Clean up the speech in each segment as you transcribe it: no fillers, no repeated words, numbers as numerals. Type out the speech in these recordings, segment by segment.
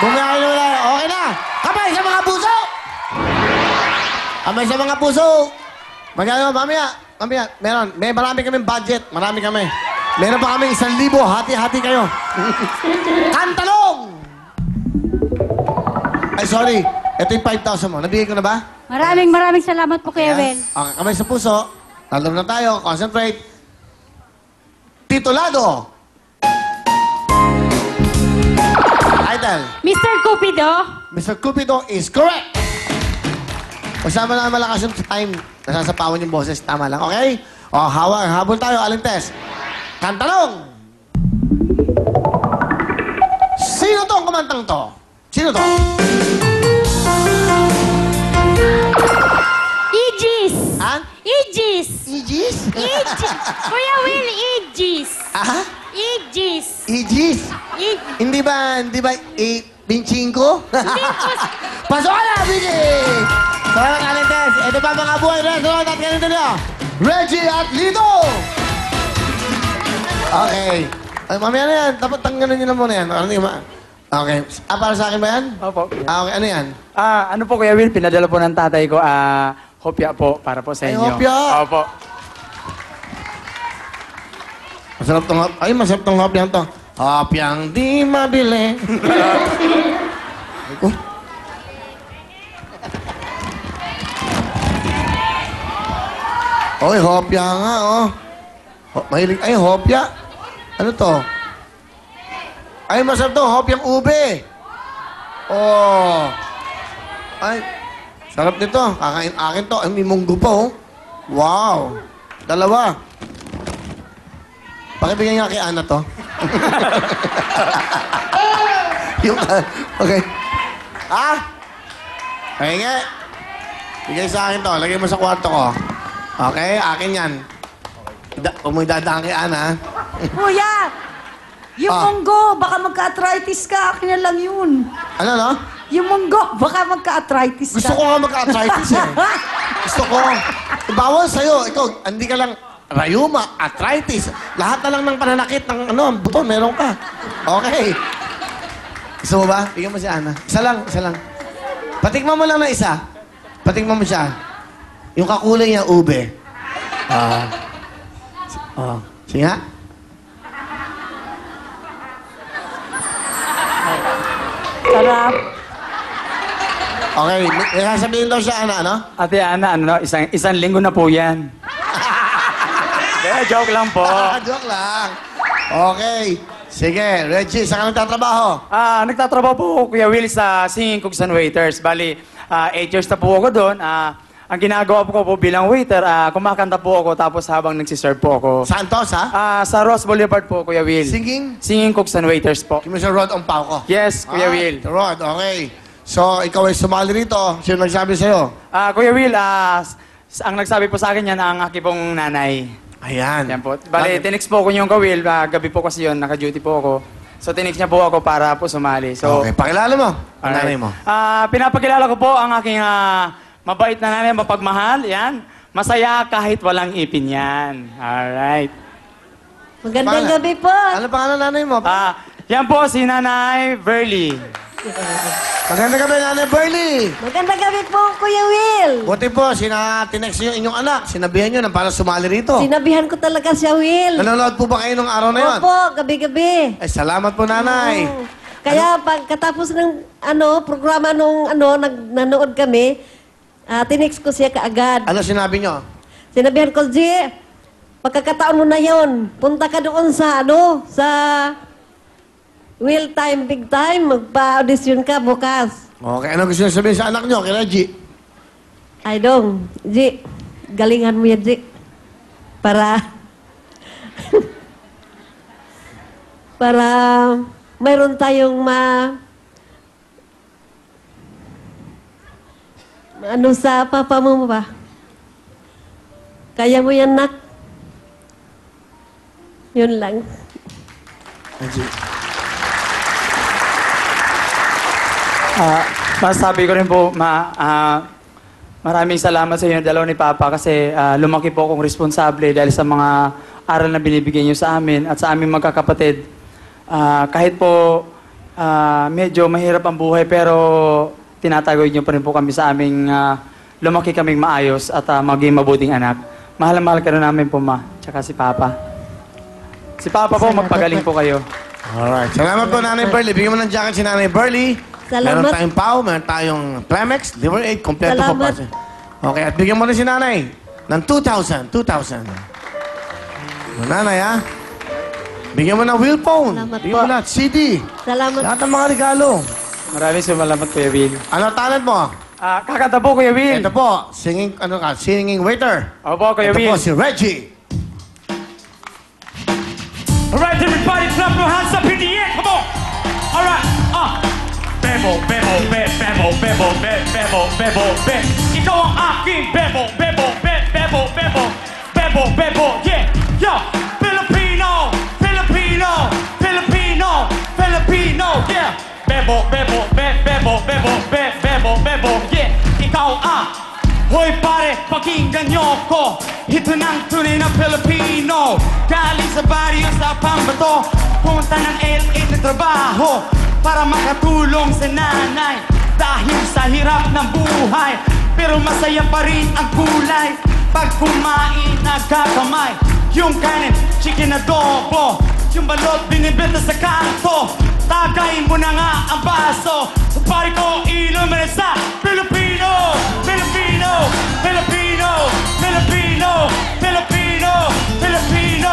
Bumiyahin mo na. Okay na. Kamay sa mga puso! Kamay sa mga puso! Magkano, mamaya. May marami kaming budget. Marami kami. Meron pa kami 1,000. Hati-hati kayo. Kantalong! Ay, sorry. Ito yung 5,000 mo. Nabigay ko na ba? Maraming salamat po, Kuya Will. Okay, kamay sa puso. Talong na tayo. Concentrate. Titulado. Title. Mr. Cupido. Mr. Cupido is correct. Kasama na malakas yung time. Nasasapawan yung boses. Tama lang, okay? O, habol tayo. Aling test. Kantalong! Sino to ang kumantang to? Sino to? Aegis. Ha? Aegis. Aegis? Aegis. Kuya Will, Aegis. Ha? Aegis. Aegis? Hindi ba, Binchinko? Pasok ka na, Bini! Salamat, Aling Tess. Ito pa mga buhay restaurant at ganito nyo. Reggie at Lito! Okay. Ay, mamaya na yan. Dapat tanggalan nyo na muna yan. Okay. Para sa akin ba yan? Opo. Okay, ano yan? Ano po, Kuya Will, pinadala po ng tatay ko, hopya po, para po sa Ay, inyo. hopya! Opo. Masarap tong hopyang to. Hopyang di mabili. Ako. Oy, hopya nga, oh. Mahilig, ay, hopya. Ano to? Ay, masarap to, hopyang ube. Oh. Ay, sarap nito. Kakain akin to. Ay, may munggo pa, oh. Wow. Dalawa. Pakibigyan nga kay Ana to. Yung, okay. Okay nga. Bigay sa akin to. Lagay mo sa kwarto ko. Okay, akin yan. Kung may dadaan kay Ana. Kuya! Yung munggo, baka magka-arthritis ka. Akin na lang yun. Ano, no? Yung munggo, baka magka-arthritis ka. Gusto ko nga magka-arthritis eh. Gusto ko. Bawal sa'yo. Ikaw, hindi ka lang rayuma, arthritis. Lahat na lang ng pananakit ng buto, meron ka. Okay. Gusto mo ba? Bigyan mo si Ana. Isa lang. Patikman mo lang na isa. Patikman mo siya. Yung kakulay niya, ube. Sige nga. Sarap. Okay, may sasabihin daw siya, Ana, ano? Ate Ana, isang linggo na po yan. Joke lang po. Joke lang. Okay. Sige, Reggie, saan ka nagtatrabaho? Nagtatrabaho po, Kuya Will, sa Singing Cooks and Waiters. Bali, 8 years na po ako doon. Ang ginagawa po ko bilang waiter, kumakanta po ako tapos habang nagsiserve po ako. Saan to, sa? Sa Ross Boulevard po, Kuya Will. Singing? Singing Cooks and Waiters po. Kimo sa Rod ang pao ko. Yes, Kuya Will. Rod, okay. So, ikaw ay sumali rito. Sino nagsabi sa'yo? Kuya Will, ang nagsabi po sa akin yan ang aking pong nanay. Ayan. Yan po. Bale, tinext po ko yung Will. Gabi po kasi yun, naka-duty po ako. So, tinext niya po ako para po sumali. So, Okay, pakilala mo. Ang alright. nanay mo. Pinapakilala ko po ang aking mabait na nanay, mapagmahal. Yan. Masaya kahit walang ipin yan. Alright. Magandang gabi po. Ano pangalan ng nanay mo? Yan po si Nanay Verly. Maganda gabi, Nanay Bernie. Magandang gabi po, Kuya Will. Buti po, tinext niyo yung inyong anak. Sinabihan niyo na para sumali rito. Sinabihan ko talaga siya, Will. Nanonood po ba kayo nung araw na yun? Opo, gabi-gabi. Ay, salamat po, Nanay. Oo. Kaya pagkatapos ng programa nung nanood kami, tinext ko siya kaagad. Ano sinabi niyo? Sinabihan ko, G, pagkakataon mo na yon, punta ka doon sa Will Time, Big Time, magpa-audition ka bukas. Okay, ano gusto niyo sabihin sa anak niyo, kay Reggie? Ay dong, G, galingan mo yan, G. Para mayroon tayong ano sa papa mo ba? Kaya mo yan, nak? Yun lang. Reggie. Masasabi ko rin po, maraming salamat sa inyo dalawa ni Papa kasi lumaki po akong responsable dahil sa mga aral na binibigyan niyo sa amin at sa aming magkakapatid. Kahit po medyo mahirap ang buhay, pero tinatagoy niyo pa rin po kami sa aming lumaki kaming maayos at maging mabuting anak. Mahal na mahal ka na namin po, Ma. Tsaka si Papa. Si Papa po, magpagaling po kayo. Alright. Salamat po, Nanay Burley. Bigyan mo ng jacket si Nanay Burley. Salamat. Meron tayong pau, meron tayong Plemex, Liver 8, kompleto po pa. Salamat. Okay, at bigyan mo rin si Nanay ng 2,000. 2,000. Nanay, ha? Bigyan mo ng wheel phone. Salamat Bigyan po. mo lahat. CD. Salamat. Lahat ng mga regalo. Maraming salamat, Kuya Will. Ano talent mo? Kakanta po, Kuya Will. Ito po, singing waiter. Opo, Kuya Ito po Will. si Reggie. Alright, everybody, clap your hands up in the air. Come on. Alright, Bebo, bebo, bebo, bebo, bebo, bebo, be. Ikaw ang aking bebo, bebo, bebo, bebo, bebo, bebo, yeah. Yo, Filipino, Filipino, Filipino, Filipino, yeah. Bebo, bebo, bebo, bebo, bebo, bebo, yeah. Ikaw ang hoy pare, pakinggan niyo ko. Ito ng tunay na Pilipino. Galing sa baryo sa Pambato, punta ng LA na trabaho para makatulong sa nanay. Dahil sa hirap ng buhay, pero masaya pa rin ang kulay. Pag kumain, nagkakamay. Yung kanin, chicken adobo. Yung balot, binibenta sa kanto. Tagay mo na nga ang baso. Sa pari ko, inom na sa Pilipino, Filipino, Filipino, Filipino, Filipino, Filipino,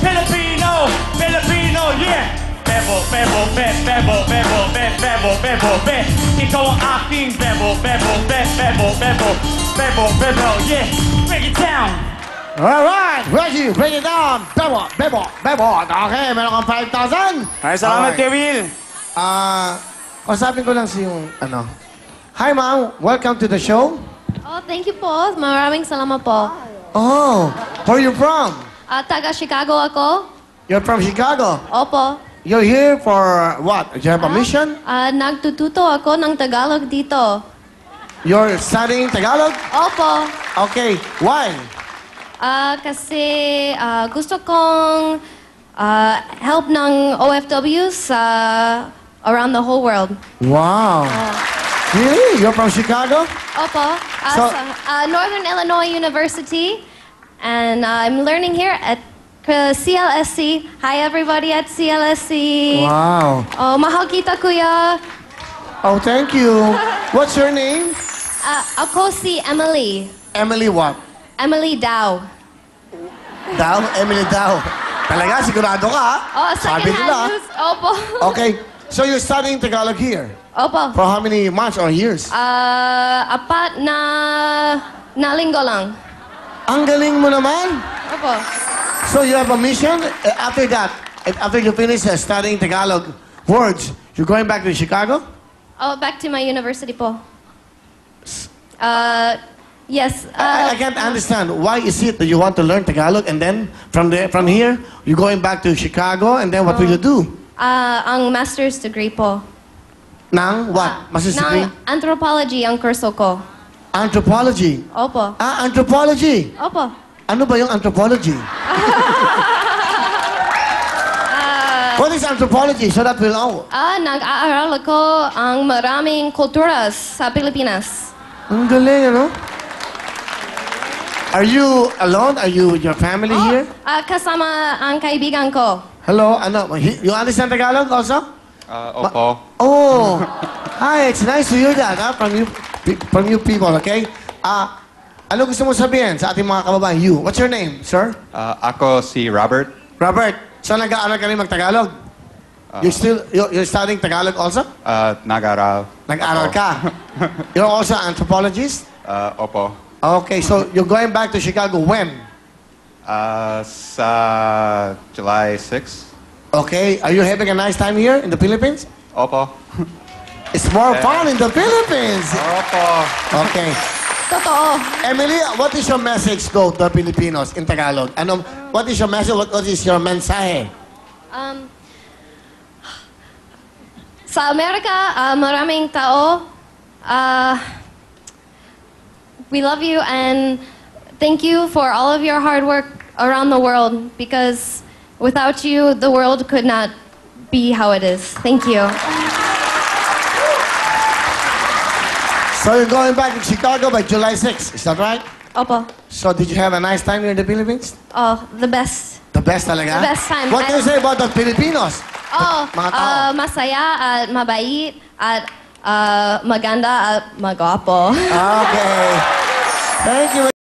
Filipino, Filipino, yeah! Bebo, bebo, bebo, bebo, bebo, bebo, be. Ikaw ang aking bebo, bebo, bebo, bebo, bebo, bebo, yeah! Break it down! Alright, Reggie, bring it down. Bebo, bebo, bebo. Okay, meron kang 5,000. Ay, salamat, Kuya Will. Kausapin ko lang si yung, ano. Hi, ma'am. Welcome to the show. Oh, thank you po. Maraming salamat po. Oh, where are you from? Taga Chicago ako. You're from Chicago. Opo. You're here for what? Do you have a mission? Nagtututo ako ng Tagalog dito. You're studying Tagalog? Opo. Okay, why? Kasi gusto kong help ng OFWs around the whole world. Wow. Really? You're from Chicago? Opo. So- Northern Illinois University. And I'm learning here at CLSC. Hi, everybody at CLSC. Wow. Oh, mahal kita, kuya. Oh, thank you. What's your name? Ako si Emily. Emily what? Emily Dow. Dow? Emily Dow. Talaga, sigurado ka, ha? Oh, Sabi second nila. hand news. Opo. Okay, so you're studying Tagalog here? Opo. For how many months or years? Apat na linggo lang. Ang galing mo naman. Opo. So you have a mission? After that, after you finish studying Tagalog words, you're going back to Chicago? Oh, back to my university po. Yes. I can't understand. Why is it that you want to learn Tagalog and then from here, you're going back to Chicago and then what will you do? Ang master's degree po. Nang what? Master's degree? Ng anthropology ang kurso ko. Anthropology. Opo. Anthropology. Opo. Ano ba yung anthropology? What is anthropology? So that we'll know. Nag-aaral ako ang maraming kulturas sa Pilipinas. Ang galing, ano? Are you alone? Are you your family here? Kasama ang kaibigan ko. Hello, ano? You understand Tagalog also? Opo. Oh, hi, it's nice to hear that from you people, okay? Ano gusto mo sabihin sa ating mga kababayan? You, what's your name, sir? Ako si Robert. Robert, so nag-aaral ka rin mag-Tagalog? You're studying Tagalog also? Nag-aral. Nag-aaral ka? You're also an anthropologist? Opo. Okay, so you're going back to Chicago when? Sa July 6. Okay, are you having a nice time here in the Philippines? Opo. It's more fun in the Philippines. Opo. Okay. Totoo. Emily, what is your message to the Filipinos in Tagalog? What is your message? What is your mensahe? Sa Amerika, maraming tao. We love you and thank you for all of your hard work around the world because without you, the world could not be how it is. Thank you. So you're going back to Chicago by July 6, is that right? Opo. So did you have a nice time here in the Philippines? Oh, the best. The best talaga? The best time. What can you say about the Filipinos? Oh, Mga tao. masaya at mabait at maganda at magwapo. Okay. Thank you.